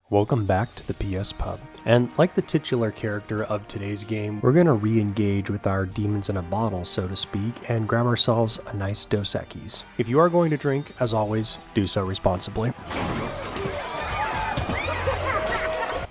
Welcome back to the PS Pub, and like the titular character of today's game, we're gonna re-engage with our demons in a bottle, so to speak, and grab ourselves a nice Dos Equis. If you are going to drink, as always, do so responsibly.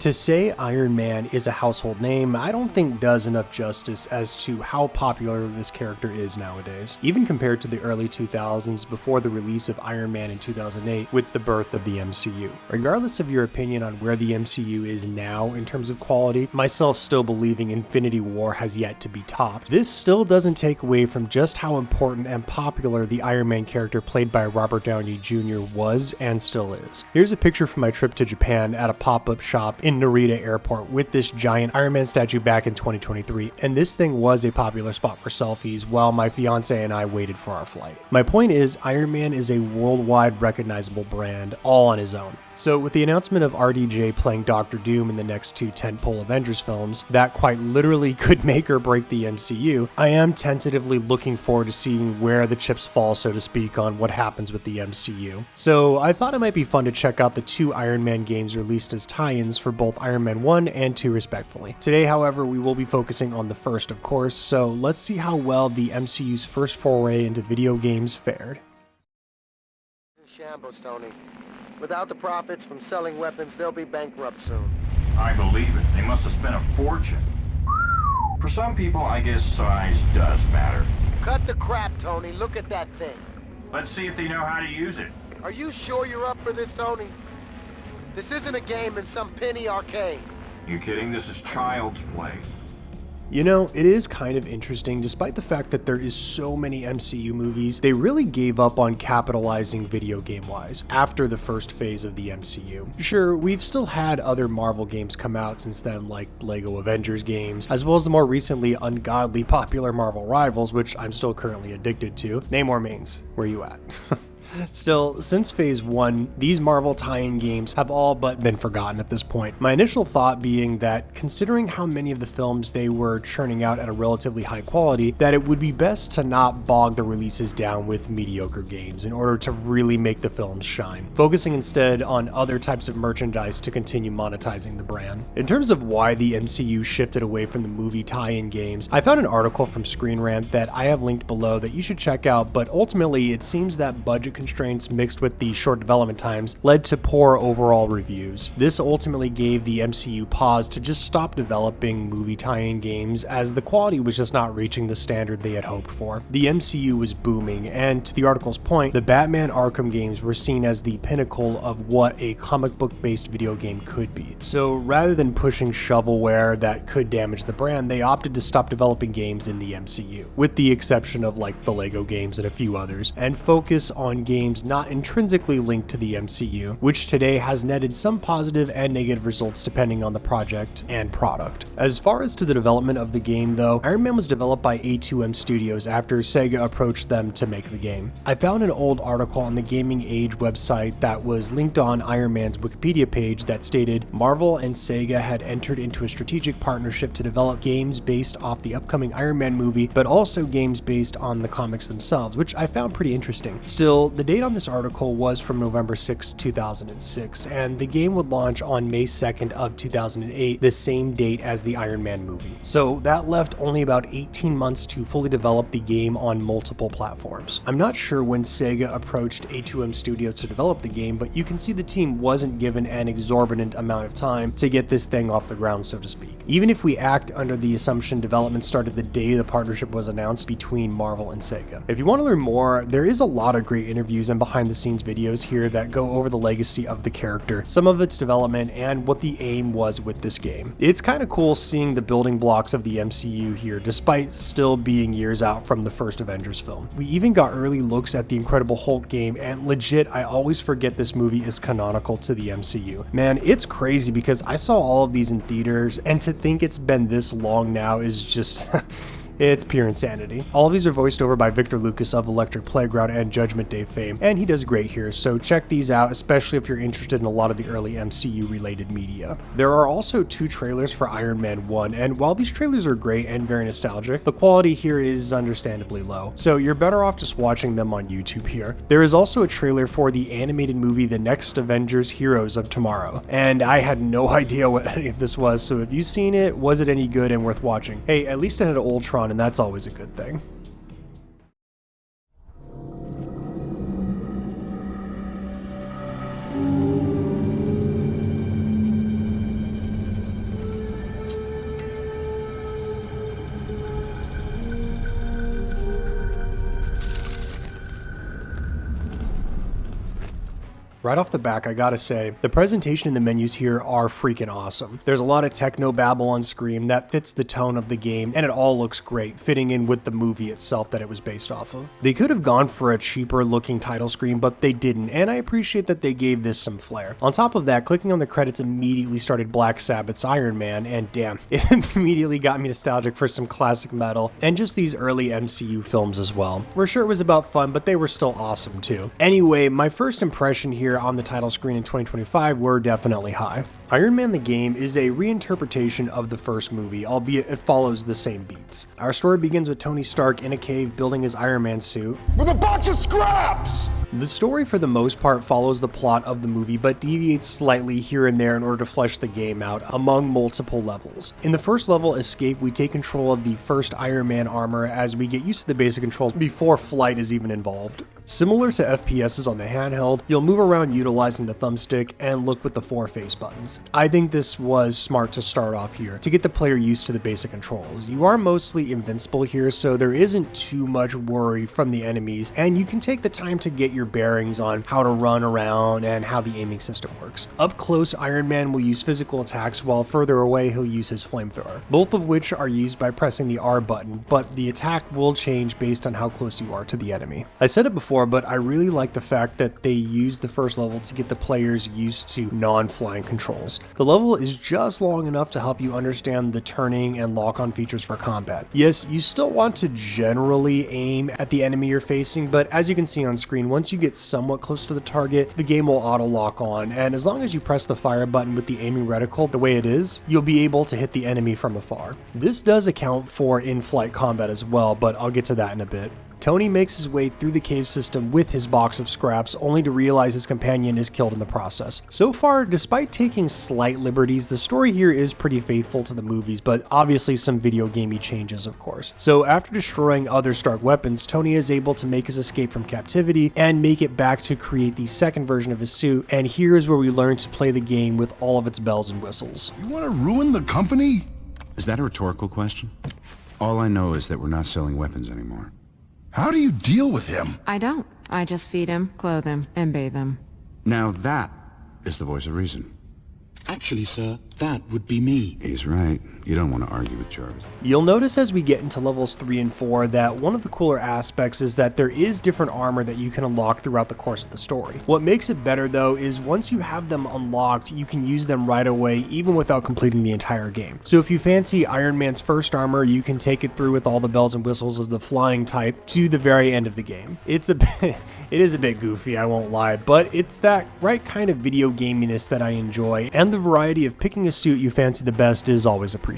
To say Iron Man is a household name, I don't think does enough justice as to how popular this character is nowadays, even compared to the early 2000s before the release of Iron Man in 2008 with the birth of the MCU. Regardless of your opinion on where the MCU is now in terms of quality, myself still believing Infinity War has yet to be topped, this still doesn't take away from just how important and popular the Iron Man character played by Robert Downey Jr. was and still is. Here's a picture from my trip to Japan at a pop-up shop in Narita Airport with this giant Iron Man statue back in 2023, and this thing was a popular spot for selfies while my fiance and I waited for our flight. My point is, Iron Man is a worldwide recognizable brand all on his own. So with the announcement of RDJ playing Doctor Doom in the next two tentpole Avengers films that quite literally could make or break the MCU, I am tentatively looking forward to seeing where the chips fall, so to speak, on what happens with the MCU. So I thought it might be fun to check out the two Iron Man games released as tie-ins for both Iron Man 1 and 2 respectively. Today, however, we will be focusing on the first, of course, so let's see how well the MCU's first foray into video games fared. Shambles, Tony. Without the profits from selling weapons, they'll be bankrupt soon. I believe it. They must have spent a fortune. For some people, I guess size does matter. Cut the crap, Tony. Look at that thing. Let's see if they know how to use it. Are you sure you're up for this, Tony? This isn't a game in some penny arcade. You kidding? This is child's play. You know, it is kind of interesting, despite the fact that there is so many MCU movies, they really gave up on capitalizing video game-wise after the first phase of the MCU. Sure, we've still had other Marvel games come out since then, like Lego Avengers games, as well as the more recently ungodly popular Marvel Rivals, which I'm still currently addicted to. Name or mains, where you at? Still, since Phase 1, these Marvel tie-in games have all but been forgotten at this point. My initial thought being that, considering how many of the films they were churning out at a relatively high quality, that it would be best to not bog the releases down with mediocre games in order to really make the films shine, focusing instead on other types of merchandise to continue monetizing the brand. In terms of why the MCU shifted away from the movie tie-in games, I found an article from Screen Rant that I have linked below that you should check out, but ultimately it seems that budget constraints mixed with the short development times led to poor overall reviews. This ultimately gave the MCU pause to just stop developing movie tie-in games, as the quality was just not reaching the standard they had hoped for. The MCU was booming, and to the article's point, the Batman Arkham games were seen as the pinnacle of what a comic book based video game could be. So rather than pushing shovelware that could damage the brand, they opted to stop developing games in the MCU, with the exception of like the Lego games and a few others, and focus on games not intrinsically linked to the MCU, which today has netted some positive and negative results depending on the project and product. As far as to the development of the game though, Iron Man was developed by A2M Studios after Sega approached them to make the game. I found an old article on the Gaming Age website that was linked on Iron Man's Wikipedia page that stated Marvel and Sega had entered into a strategic partnership to develop games based off the upcoming Iron Man movie, but also games based on the comics themselves, which I found pretty interesting. Still, the date on this article was from November 6, 2006, and the game would launch on May 2nd of 2008, the same date as the Iron Man movie. So that left only about 18 months to fully develop the game on multiple platforms. I'm not sure when Sega approached A2M Studios to develop the game, but you can see the team wasn't given an exorbitant amount of time to get this thing off the ground, so to speak. Even if we act under the assumption development started the day the partnership was announced between Marvel and Sega. If you want to learn more, there is a lot of great interviews and behind the scenes videos here that go over the legacy of the character, some of its development, and what the aim was with this game. It's kind of cool seeing the building blocks of the MCU here, despite still being years out from the first Avengers film. We even got early looks at the Incredible Hulk game, and legit, I always forget this movie is canonical to the MCU. Man, it's crazy because I saw all of these in theaters, and to think it's been this long now is just It's pure insanity. All of these are voiced over by Victor Lucas of Electric Playground and Judgment Day fame, and he does great here, so check these out, especially if you're interested in a lot of the early MCU related media. There are also 2 trailers for Iron Man 1, and while these trailers are great and very nostalgic, the quality here is understandably low, so you're better off just watching them on YouTube here. There is also a trailer for the animated movie The Next Avengers Heroes of Tomorrow, and I had no idea what any of this was, so if you've seen it, was it any good and worth watching? Hey, at least it had Ultron, and that's always a good thing. Right off the back, I gotta say, the presentation and the menus here are freaking awesome. There's a lot of techno babble on screen that fits the tone of the game, and it all looks great, fitting in with the movie itself that it was based off of. They could have gone for a cheaper looking title screen, but they didn't, and I appreciate that they gave this some flair. On top of that, clicking on the credits immediately started Black Sabbath's Iron Man, and damn, it immediately got me nostalgic for some classic metal, and just these early MCU films as well. We're sure it was about fun, but they were still awesome too. Anyway, my first impression here on the title screen in 2025 were definitely high. Iron Man the game is a reinterpretation of the first movie, albeit it follows the same beats. Our story begins with Tony Stark in a cave building his Iron Man suit with a bunch of scraps! The story for the most part follows the plot of the movie, but deviates slightly here and there in order to flesh the game out among multiple levels. In the first level, Escape, we take control of the first Iron Man armor as we get used to the basic controls before flight is even involved. Similar to FPSs on the handheld, you'll move around utilizing the thumbstick and look with the 4 face buttons. I think this was smart to start off here, to get the player used to the basic controls. You are mostly invincible here, so there isn't too much worry from the enemies, and you can take the time to get your bearings on how to run around and how the aiming system works. Up close, Iron Man will use physical attacks, while further away he'll use his flamethrower, both of which are used by pressing the R button, but the attack will change based on how close you are to the enemy. I said it before, but I really like the fact that they use the first level to get the players used to non-flying controls. The level is just long enough to help you understand the turning and lock-on features for combat. Yes, you still want to generally aim at the enemy you're facing, but as you can see on screen, once you get somewhat close to the target, the game will auto-lock on, and as long as you press the fire button with the aiming reticle the way it is, you'll be able to hit the enemy from afar. This does account for in-flight combat as well, but I'll get to that in a bit. Tony makes his way through the cave system with his box of scraps, only to realize his companion is killed in the process. So far, despite taking slight liberties, the story here is pretty faithful to the movies, but obviously some video gamey changes, of course. So after destroying other Stark weapons, Tony is able to make his escape from captivity and make it back to create the second version of his suit, and here is where we learn to play the game with all of its bells and whistles. You want to ruin the company? Is that a rhetorical question? All I know is that we're not selling weapons anymore. How do you deal with him? I don't. I just feed him, clothe him, and bathe him. Now that is the voice of reason. Actually, sir, that would be me. He's right. You don't want to argue with Jarvis. You'll notice as we get into levels 3 and 4 that one of the cooler aspects is that there is different armor that you can unlock throughout the course of the story. What makes it better though is once you have them unlocked, you can use them right away even without completing the entire game. So if you fancy Iron Man's first armor, you can take it through with all the bells and whistles of the flying type to the very end of the game. It is a bit goofy, I won't lie, but it's that right kind of video gaminess that I enjoy, and the variety of picking a suit you fancy the best is always appreciated.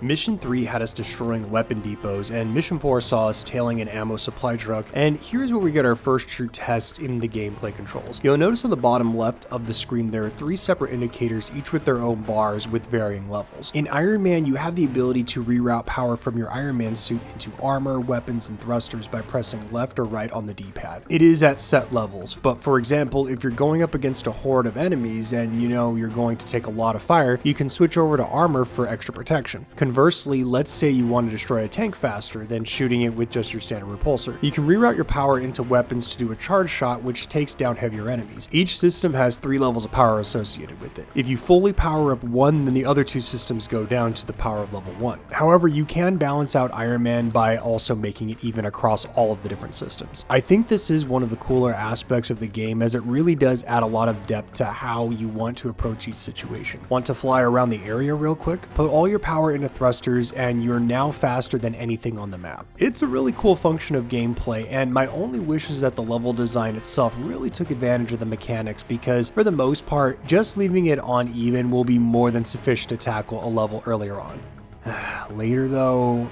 Mission 3 had us destroying weapon depots, and Mission 4 saw us tailing an ammo supply truck, and here's where we get our first true test in the gameplay controls. You'll notice on the bottom left of the screen there are 3 separate indicators, each with their own bars with varying levels. In Iron Man, you have the ability to reroute power from your Iron Man suit into armor, weapons, and thrusters by pressing left or right on the D-pad. It is at set levels, but for example, if you're going up against a horde of enemies and you know you're going to take a lot of fire, you can switch over to armor for extra protection. Conversely, let's say you want to destroy a tank faster than shooting it with just your standard repulsor. You can reroute your power into weapons to do a charge shot, which takes down heavier enemies. Each system has 3 levels of power associated with it. If you fully power up one, then the other 2 systems go down to the power of level 1. However, you can balance out Iron Man by also making it even across all of the different systems. I think this is one of the cooler aspects of the game, as it really does add a lot of depth to how you want to approach each situation. Want to fly fly around the area real quick, put all your power into thrusters, and you're now faster than anything on the map. It's a really cool function of gameplay, and my only wish is that the level design itself really took advantage of the mechanics, because for the most part, just leaving it on even will be more than sufficient to tackle a level earlier on. Later though,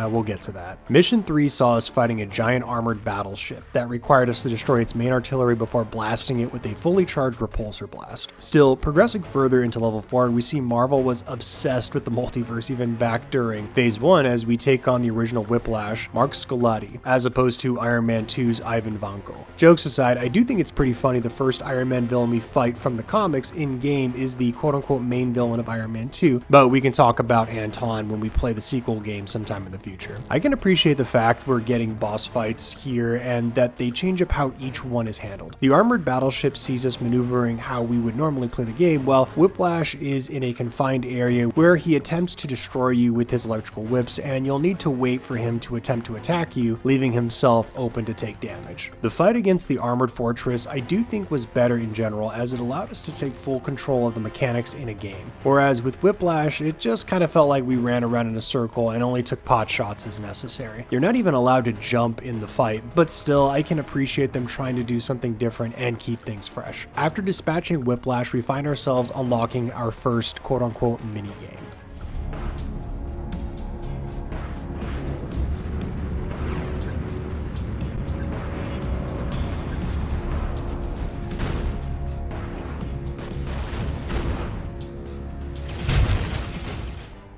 we'll get to that. Mission 3 saw us fighting a giant armored battleship that required us to destroy its main artillery before blasting it with a fully charged repulsor blast. Still, progressing further into level 4, we see Marvel was obsessed with the multiverse even back during Phase 1 as we take on the original Whiplash, Mark Scolati, as opposed to Iron Man 2's Ivan Vanko. Jokes aside, I do think it's pretty funny the first Iron Man villain we fight from the comics in-game is the quote-unquote main villain of Iron Man 2, but we can talk about Anton when we play the sequel game sometime in the future. I can appreciate the fact we're getting boss fights here and that they change up how each one is handled. The armored battleship sees us maneuvering how we would normally play the game, while Whiplash is in a confined area where he attempts to destroy you with his electrical whips, and you'll need to wait for him to attempt to attack you, leaving himself open to take damage. The fight against the armored fortress I do think was better in general, as it allowed us to take full control of the mechanics in a game, whereas with Whiplash it just kind of felt like we ran around in a circle and only took pot shots as necessary. You're not even allowed to jump in the fight, but still I can appreciate them trying to do something different and keep things fresh. After dispatching Whiplash, we find ourselves unlocking our first quote-unquote minigame.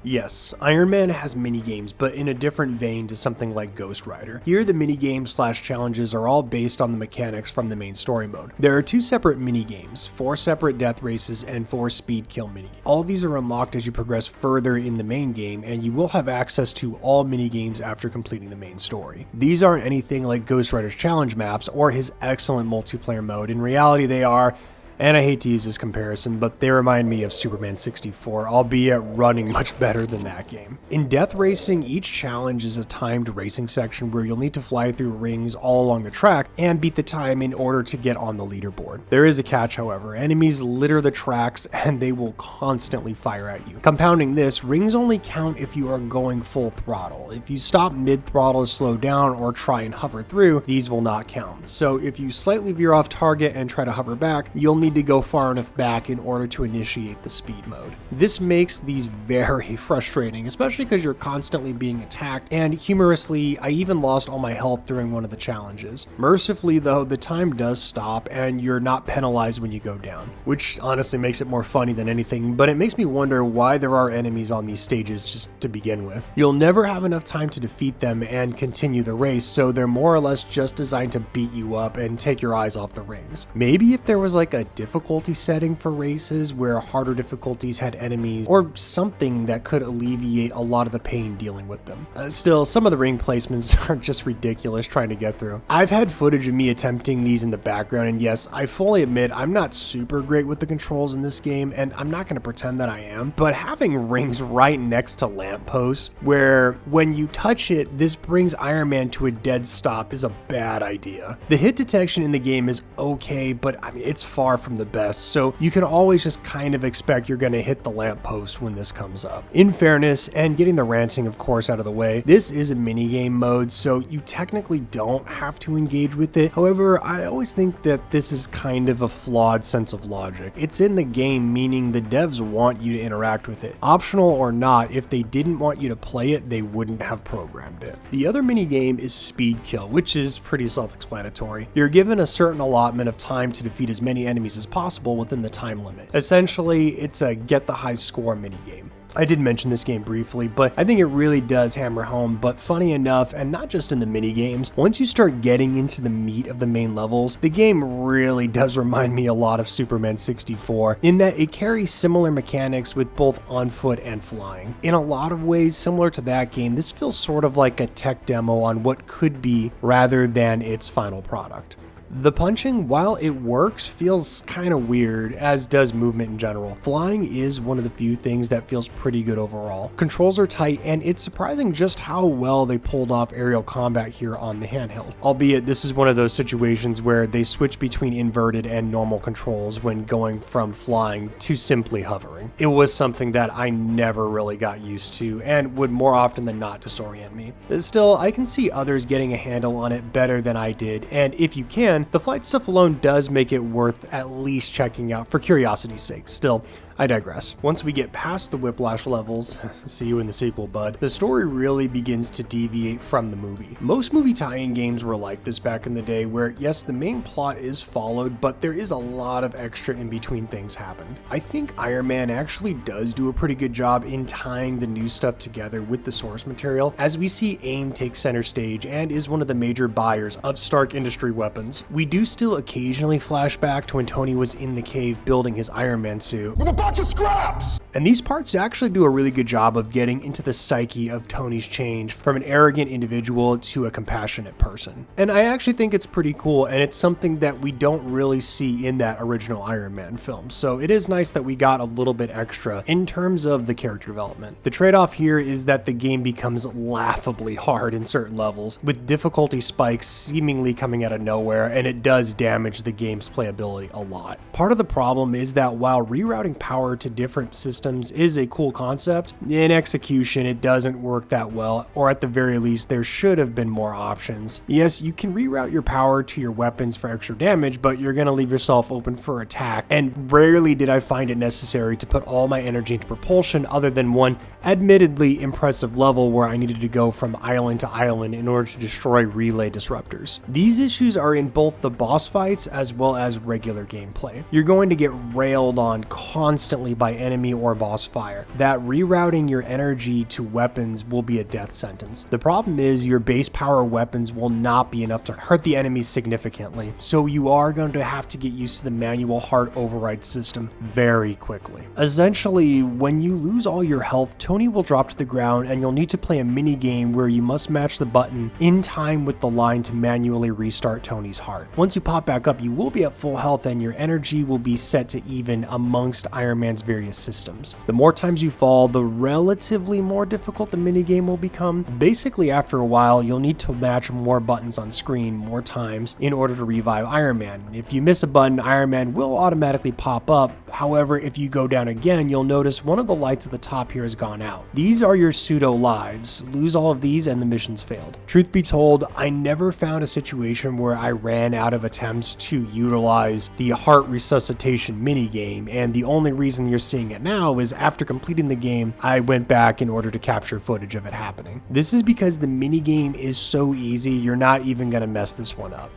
Yes, Iron Man has minigames, but in a different vein to something like Ghost Rider. Here, the minigames / challenges are all based on the mechanics from the main story mode. There are 2 separate minigames, 4 separate death races, and 4 speed kill minigames. All of these are unlocked as you progress further in the main game, and you will have access to all minigames after completing the main story. These aren't anything like Ghost Rider's challenge maps or his excellent multiplayer mode. In reality, they are, and I hate to use this comparison, but they remind me of Superman 64, albeit running much better than that game. In Death Racing, each challenge is a timed racing section where you'll need to fly through rings all along the track and beat the time in order to get on the leaderboard. There is a catch, however. Enemies litter the tracks and they will constantly fire at you. Compounding this, rings only count if you are going full throttle. If you stop mid-throttle, slow down, or try and hover through, these will not count. So if you slightly veer off target and try to hover back, you'll need to go far enough back in order to initiate the speed mode. This makes these very frustrating, especially because you're constantly being attacked, and humorously, I even lost all my health during one of the challenges. Mercifully though, the time does stop and you're not penalized when you go down, which honestly makes it more funny than anything, but it makes me wonder why there are enemies on these stages just to begin with. You'll never have enough time to defeat them and continue the race, so they're more or less just designed to beat you up and take your eyes off the rings. Maybe if there was like a difficulty setting for races where harder difficulties had enemies or something that could alleviate a lot of the pain dealing with them. Still, some of the ring placements are just ridiculous trying to get through. I've had footage of me attempting these in the background, and yes, I fully admit I'm not super great with the controls in this game, and I'm not going to pretend that I am, but having rings right next to lampposts where when you touch it, this brings Iron Man to a dead stop is a bad idea. The hit detection in the game is okay, but I mean, it's far from the best, so you can always just kind of expect you're going to hit the lamppost when this comes up. In fairness, and getting the ranting of course out of the way, this is a minigame mode, so you technically don't have to engage with it. However, I always think that this is kind of a flawed sense of logic. It's in the game, meaning the devs want you to interact with it. Optional or not, if they didn't want you to play it, they wouldn't have programmed it. The other minigame is speed kill, which is pretty self-explanatory. You're given a certain allotment of time to defeat as many enemies as possible within the time limit. Essentially, it's a get the high score minigame. I did mention this game briefly, but I think it really does hammer home, but funny enough, and not just in the minigames, once you start getting into the meat of the main levels, the game really does remind me a lot of Superman 64, in that it carries similar mechanics with both on foot and flying. In a lot of ways similar to that game, this feels sort of like a tech demo on what could be rather than its final product. The punching, while it works, feels kind of weird, as does movement in general. Flying is one of the few things that feels pretty good overall. Controls are tight, and it's surprising just how well they pulled off aerial combat here on the handheld. Albeit, this is one of those situations where they switch between inverted and normal controls when going from flying to simply hovering. It was something that I never really got used to, and would more often than not disorient me. Still, I can see others getting a handle on it better than I did, and if you can, the flight stuff alone does make it worth at least checking out for curiosity's sake. Still, I digress. Once we get past the whiplash levels, see you in the sequel, bud, the story really begins to deviate from the movie. Most movie tie-in games were like this back in the day, where yes, the main plot is followed, but there is a lot of extra in between things happened. I think Iron Man actually does do a pretty good job in tying the new stuff together with the source material, as we see AIM take center stage and is one of the major buyers of Stark Industry weapons. We do still occasionally flash back to when Tony was in the cave building his Iron Man suit. Bunch of scraps! And these parts actually do a really good job of getting into the psyche of Tony's change from an arrogant individual to a compassionate person. And I actually think it's pretty cool, and it's something that we don't really see in that original Iron Man film. So it is nice that we got a little bit extra in terms of the character development. The trade-off here is that the game becomes laughably hard in certain levels, with difficulty spikes seemingly coming out of nowhere, and it does damage the game's playability a lot. Part of the problem is that while rerouting power to different systems is a cool concept, in execution it doesn't work that well, or at the very least there should have been more options. Yes, you can reroute your power to your weapons for extra damage, but you're going to leave yourself open for attack, and rarely did I find it necessary to put all my energy into propulsion other than one admittedly impressive level where I needed to go from island to island in order to destroy relay disruptors. These issues are in both the boss fights as well as regular gameplay. You're going to get railed on constantly by enemy or boss fire. That rerouting your energy to weapons will be a death sentence. The problem is your base power weapons will not be enough to hurt the enemies significantly, so you are going to have to get used to the manual hard override system very quickly. Essentially, when you lose all your health, Tony will drop to the ground and you'll need to play a mini game where you must match the button in time with the line to manually restart Tony's heart. Once you pop back up, you will be at full health and your energy will be set to even amongst Iron Man's various systems. The more times you fall, the relatively more difficult the minigame will become. Basically, after a while, you'll need to match more buttons on screen more times in order to revive Iron Man. If you miss a button, Iron Man will automatically pop up. However, if you go down again, you'll notice one of the lights at the top here has gone out. These are your pseudo lives. Lose all of these and the mission's failed. Truth be told, I never found a situation where I ran out of attempts to utilize the heart resuscitation minigame, and the only reason you're seeing it now is after completing the game, I went back in order to capture footage of it happening. This is because the minigame is so easy, you're not even gonna mess this one up.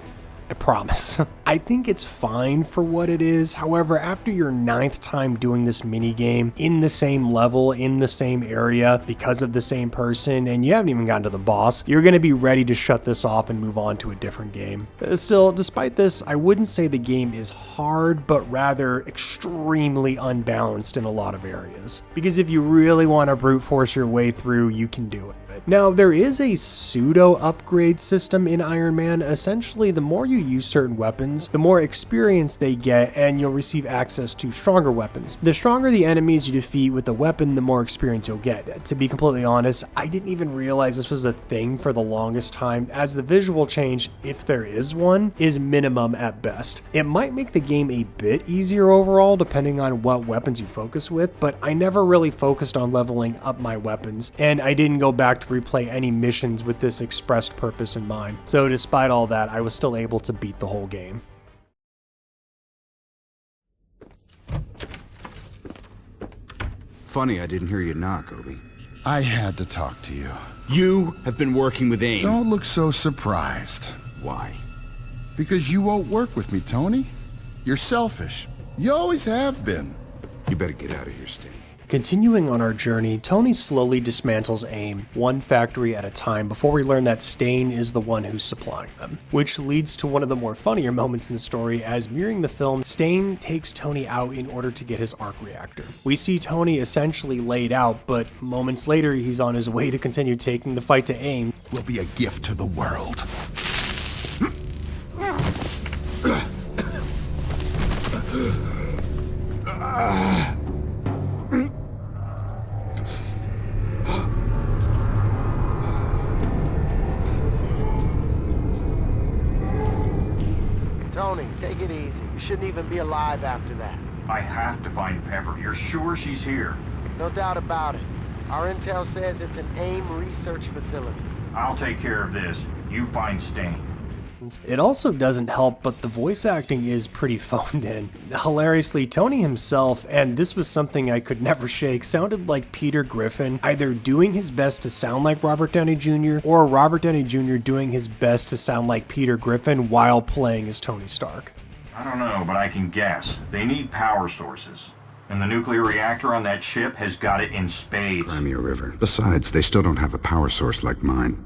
I promise. I think it's fine for what it is. However, after your 9th time doing this minigame in the same level, in the same area, because of the same person, and you haven't even gotten to the boss, you're going to be ready to shut this off and move on to a different game. Still, despite this, I wouldn't say the game is hard, but rather extremely unbalanced in a lot of areas. Because if you really want to brute force your way through, you can do it. Now, there is a pseudo upgrade system in Iron Man. Essentially, the more you use certain weapons, the more experience they get, and you'll receive access to stronger weapons. The stronger the enemies you defeat with a weapon, the more experience you'll get. To be completely honest, I didn't even realize this was a thing for the longest time, as the visual change, if there is one, is minimum at best. It might make the game a bit easier overall, depending on what weapons you focus with, but I never really focused on leveling up my weapons, and I didn't go back to replay any missions with this expressed purpose in mind. So despite all that, I was still able to beat the whole game. Funny I didn't hear you knock, Obi. I had to talk to you. You have been working with AIM. Don't look so surprised. Why? Because you won't work with me, Tony. You're selfish. You always have been. You better get out of here, Sting. Continuing on our journey, Tony slowly dismantles AIM, one factory at a time, before we learn that Stain is the one who's supplying them. Which leads to one of the more funnier moments in the story, as mirroring the film, Stain takes Tony out in order to get his arc reactor. We see Tony essentially laid out, but moments later he's on his way to continue taking the fight to AIM. Will be a gift to the world. easy. You shouldn't even be alive after that. I have to find Pepper. You're sure she's here? No doubt about it. Our intel says it's an AIM research facility. I'll take care of this. You find Stain. It also doesn't help, but the voice acting is pretty phoned in. Hilariously, Tony himself, and this was something I could never shake, sounded like Peter Griffin, either doing his best to sound like Robert Downey Jr., or Robert Downey Jr. doing his best to sound like Peter Griffin while playing as Tony Stark. I don't know, but I can guess. They need power sources. And the nuclear reactor on that ship has got it in spades. Crimea River. Besides, they still don't have a power source like mine.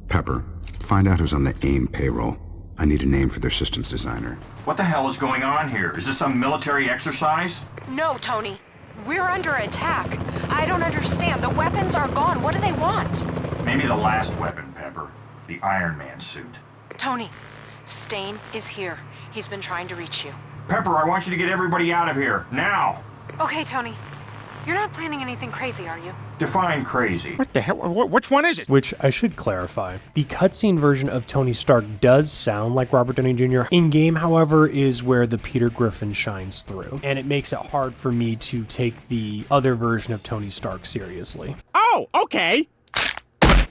Pepper, find out who's on the AIM payroll. I need a name for their systems designer. What the hell is going on here? Is this some military exercise? No, Tony. We're under attack. I don't understand. The weapons are gone. What do they want? Maybe the last weapon, Pepper. The Iron Man suit. Tony, Stain is here. He's been trying to reach you. Pepper, I want you to get everybody out of here, now! Okay, Tony. You're not planning anything crazy, are you? Define crazy. What the hell? Which one is it? Which I should clarify. The cutscene version of Tony Stark does sound like Robert Downey Jr. In-game, however, is where the Peter Griffin shines through, and it makes it hard for me to take the other version of Tony Stark seriously. Oh, okay.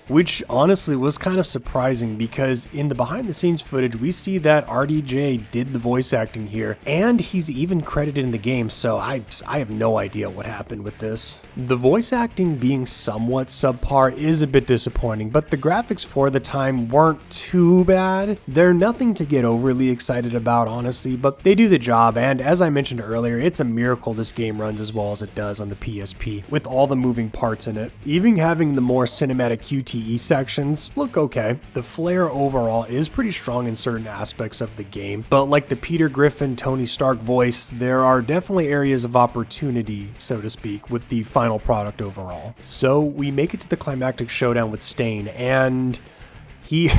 Which honestly was kind of surprising, because in the behind the scenes footage we see that RDJ did the voice acting here, and he's even credited in the game, so I have no idea what happened with this. The voice acting being somewhat subpar is a bit disappointing, but the graphics for the time weren't too bad. They're nothing to get overly excited about, honestly, but they do the job, and as I mentioned earlier, it's a miracle this game runs as well as it does on the PSP, with all the moving parts in it. Even having the more cinematic QTE sections look okay. The flair overall is pretty strong in certain aspects of the game, but like the Peter Griffin Tony Stark voice, there are definitely areas of opportunity, so to speak, with the final product overall. So we make it to the climactic showdown with Stain, and he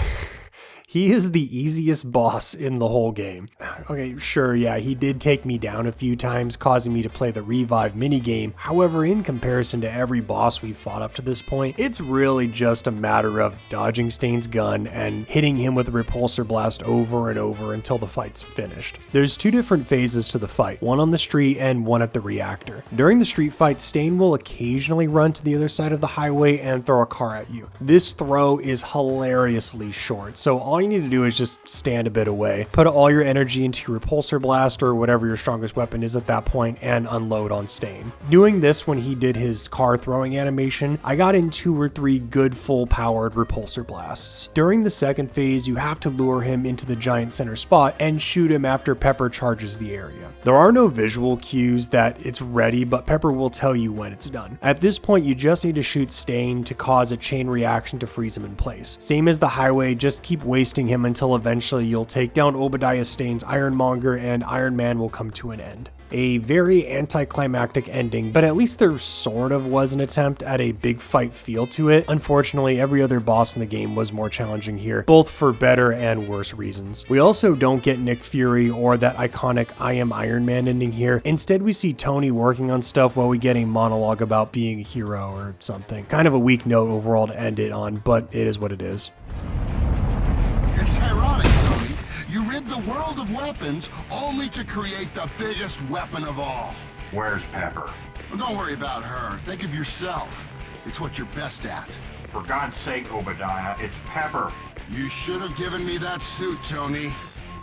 is the easiest boss in the whole game. Okay, sure, yeah, he did take me down a few times, causing me to play the revive minigame. However, in comparison to every boss we've fought up to this point, it's really just a matter of dodging Stain's gun and hitting him with a repulsor blast over and over until the fight's finished. There's two different phases to the fight, one on the street and one at the reactor. During the street fight, Stain will occasionally run to the other side of the highway and throw a car at you. This throw is hilariously short, so all you need to do is just stand a bit away, put all your energy into your repulsor blast or whatever your strongest weapon is at that point, and unload on Stain. Doing this when he did his car throwing animation, I got in 2 or 3 good full powered repulsor blasts. During the second phase, you have to lure him into the giant center spot and shoot him after Pepper charges the area. There are no visual cues that it's ready, but Pepper will tell you when it's done. At this point, you just need to shoot Stain to cause a chain reaction to freeze him in place. Same as the highway, just keep wasting him until eventually you'll take down Obadiah Stane's Ironmonger and Iron Man will come to an end. A very anticlimactic ending, but at least there sort of was an attempt at a big fight feel to it. Unfortunately, every other boss in the game was more challenging here, both for better and worse reasons. We also don't get Nick Fury or that iconic I am Iron Man ending here. Instead, we see Tony working on stuff while we get a monologue about being a hero or something. Kind of a weak note overall to end it on, but it is what it is. It's ironic, Tony. You rid the world of weapons only to create the biggest weapon of all. Where's Pepper? Well, don't worry about her. Think of yourself. It's what you're best at. For God's sake, Obadiah, it's Pepper. You should have given me that suit, Tony.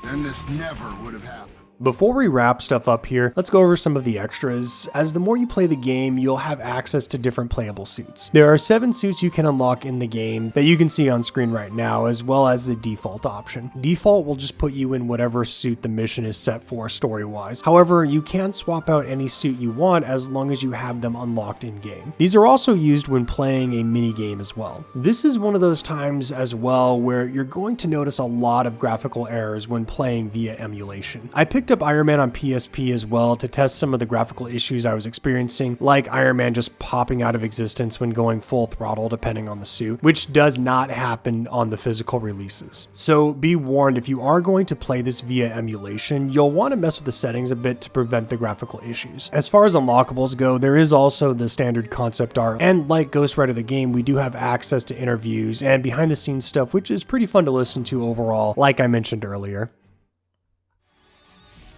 Then this never would have happened. Before we wrap stuff up here, let's go over some of the extras. As the more you play the game, you'll have access to different playable suits. There are 7 suits you can unlock in the game that you can see on screen right now, as well as the default option. Default will just put you in whatever suit the mission is set for story-wise. However, you can swap out any suit you want as long as you have them unlocked in-game. These are also used when playing a mini-game as well. This is one of those times as well where you're going to notice a lot of graphical errors when playing via emulation. I picked up Iron Man on PSP as well to test some of the graphical issues I was experiencing, like Iron Man just popping out of existence when going full throttle depending on the suit, which does not happen on the physical releases. So be warned, if you are going to play this via emulation, you'll want to mess with the settings a bit to prevent the graphical issues. As far as unlockables go, there is also the standard concept art, and like Ghost Rider the game, we do have access to interviews and behind the scenes stuff, which is pretty fun to listen to overall, like I mentioned earlier.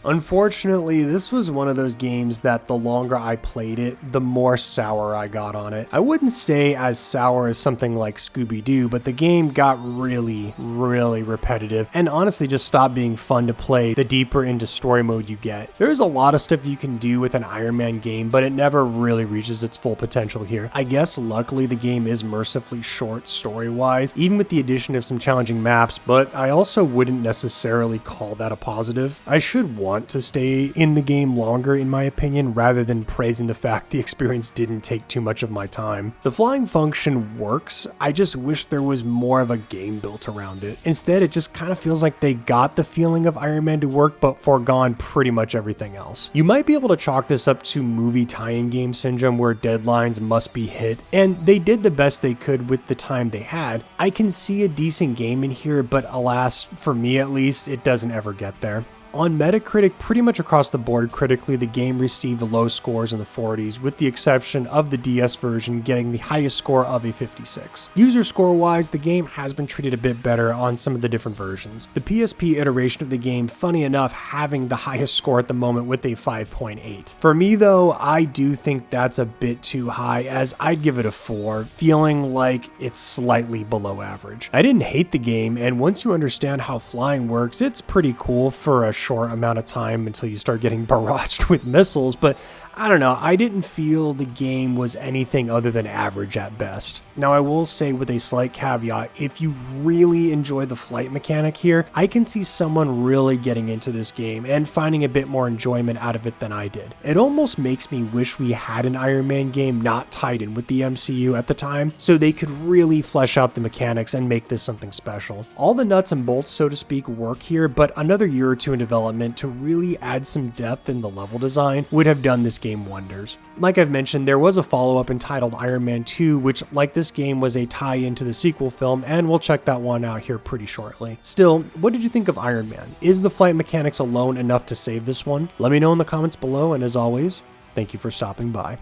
Unfortunately, this was one of those games that the longer I played it, the more sour I got on it. I wouldn't say as sour as something like Scooby-Doo, but the game got really repetitive and honestly just stopped being fun to play the deeper into story mode you get. There's a lot of stuff you can do with an Iron Man game, but it never really reaches its full potential here. I guess luckily the game is mercifully short story-wise, even with the addition of some challenging maps, but I also wouldn't necessarily call that a positive. I should want to stay in the game longer in my opinion, rather than praising the fact the experience didn't take too much of my time. The flying function works, I just wish there was more of a game built around it. Instead, it just kind of feels like they got the feeling of Iron Man to work but foregone pretty much everything else. You might be able to chalk this up to movie tie-in game syndrome where deadlines must be hit, and they did the best they could with the time they had. I can see a decent game in here, but alas, for me at least, it doesn't ever get there. On Metacritic, pretty much across the board critically, the game received low scores in the 40s, with the exception of the DS version getting the highest score of a 56. User score wise, the game has been treated a bit better on some of the different versions. The PSP iteration of the game, funny enough, having the highest score at the moment with a 5.8. For me though, I do think that's a bit too high, as I'd give it a 4, feeling like it's slightly below average. I didn't hate the game, and once you understand how flying works, it's pretty cool for a short amount of time until you start getting barraged with missiles, but I don't know, I didn't feel the game was anything other than average at best. Now I will say with a slight caveat, if you really enjoy the flight mechanic here, I can see someone really getting into this game and finding a bit more enjoyment out of it than I did. It almost makes me wish we had an Iron Man game not tied in with the MCU at the time, so they could really flesh out the mechanics and make this something special. All the nuts and bolts, so to speak, work here, but another year or two in development to really add some depth in the level design would have done this game wonders. Like I've mentioned, there was a follow-up entitled Iron Man 2, which, like this game, was a tie-in to the sequel film, and we'll check that one out here pretty shortly. Still, what did you think of Iron Man? Is the flight mechanics alone enough to save this one? Let me know in the comments below, and as always, thank you for stopping by.